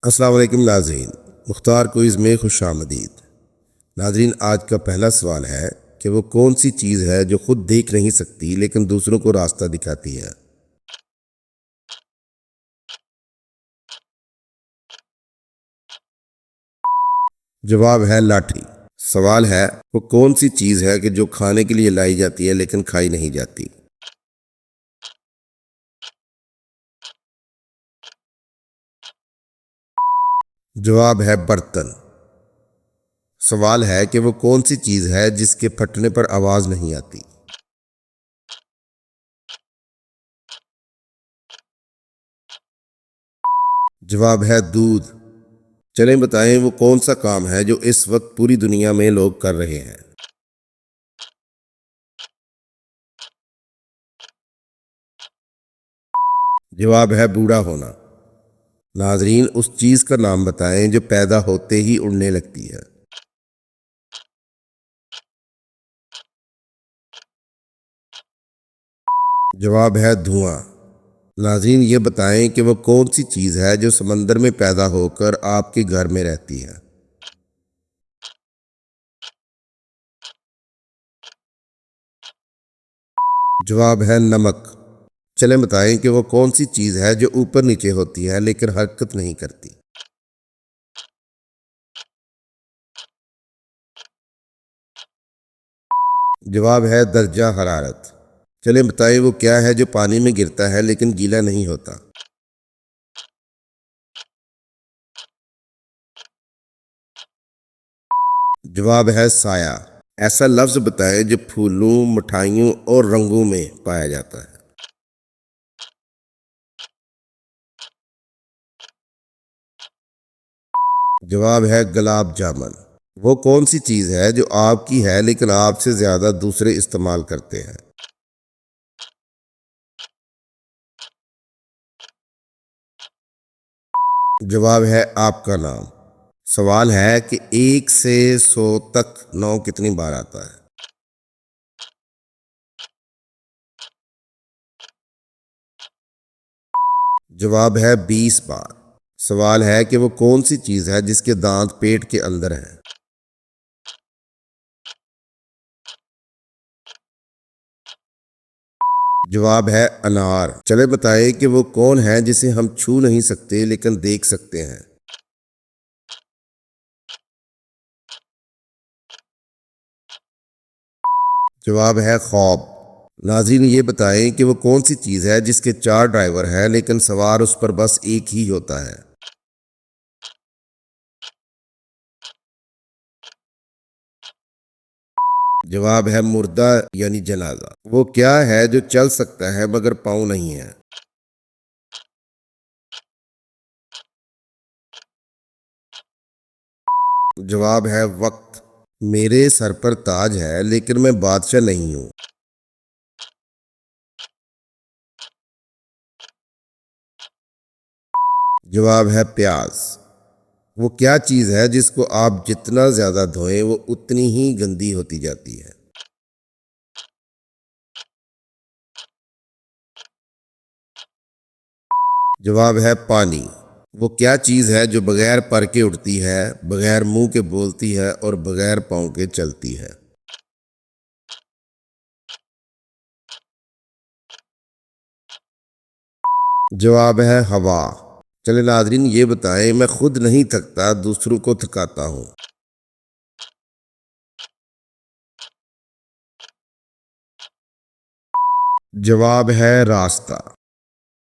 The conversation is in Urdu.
السلام علیکم ناظرین، مختار کوئز میں خوش آمدید۔ ناظرین، آج کا پہلا سوال ہے کہ وہ کون سی چیز ہے جو خود دیکھ نہیں سکتی لیکن دوسروں کو راستہ دکھاتی ہے؟ جواب ہے لاٹھی۔ سوال ہے وہ کون سی چیز ہے کہ جو کھانے کے لیے لائی جاتی ہے لیکن کھائی نہیں جاتی؟ جواب ہے برتن۔ سوال ہے کہ وہ کون سی چیز ہے جس کے پھٹنے پر آواز نہیں آتی؟ جواب ہے دودھ۔ چلیں بتائیں وہ کون سا کام ہے جو اس وقت پوری دنیا میں لوگ کر رہے ہیں؟ جواب ہے بوڑھا ہونا۔ ناظرین، اس چیز کا نام بتائیں جو پیدا ہوتے ہی اڑنے لگتی ہے۔ جواب ہے دھواں۔ ناظرین، یہ بتائیں کہ وہ کون سی چیز ہے جو سمندر میں پیدا ہو کر آپ کے گھر میں رہتی ہے؟ جواب ہے نمک۔ چلیں بتائیں کہ وہ کون سی چیز ہے جو اوپر نیچے ہوتی ہے لیکن حرکت نہیں کرتی؟ جواب ہے درجہ حرارت۔ چلیں بتائیں وہ کیا ہے جو پانی میں گرتا ہے لیکن گیلا نہیں ہوتا؟ جواب ہے سایہ۔ ایسا لفظ بتائیں جو پھولوں، مٹھائیوں اور رنگوں میں پایا جاتا ہے۔ جواب ہے گلاب جامن۔ وہ کون سی چیز ہے جو آپ کی ہے لیکن آپ سے زیادہ دوسرے استعمال کرتے ہیں؟ جواب ہے آپ کا نام۔ سوال ہے کہ 1 سے 100 تک 9 کتنی بار آتا ہے؟ جواب ہے 20 بار۔ سوال ہے کہ وہ کون سی چیز ہے جس کے دانت پیٹ کے اندر ہیں؟ جواب ہے انار۔ چلے بتائیں کہ وہ کون ہے جسے ہم چھو نہیں سکتے لیکن دیکھ سکتے ہیں؟ جواب ہے خواب۔ ناظرین، یہ بتائیں کہ وہ کون سی چیز ہے جس کے 4 ڈرائیور ہیں لیکن سوار اس پر بس ایک ہی ہوتا ہے؟ جواب ہے مردہ یعنی جنازہ۔ وہ کیا ہے جو چل سکتا ہے مگر پاؤں نہیں ہے؟ جواب ہے وقت۔ میرے سر پر تاج ہے لیکن میں بادشاہ نہیں ہوں۔ جواب ہے پیاز۔ وہ کیا چیز ہے جس کو آپ جتنا زیادہ دھوئیں وہ اتنی ہی گندی ہوتی جاتی ہے؟ جواب ہے پانی۔ وہ کیا چیز ہے جو بغیر پر کے اڑتی ہے، بغیر منہ کے بولتی ہے اور بغیر پاؤں کے چلتی ہے؟ جواب ہے ہوا۔ چلے ناظرین، یہ بتائیں میں خود نہیں تھکتا، دوسروں کو تھکاتا ہوں۔ جواب ہے راستہ۔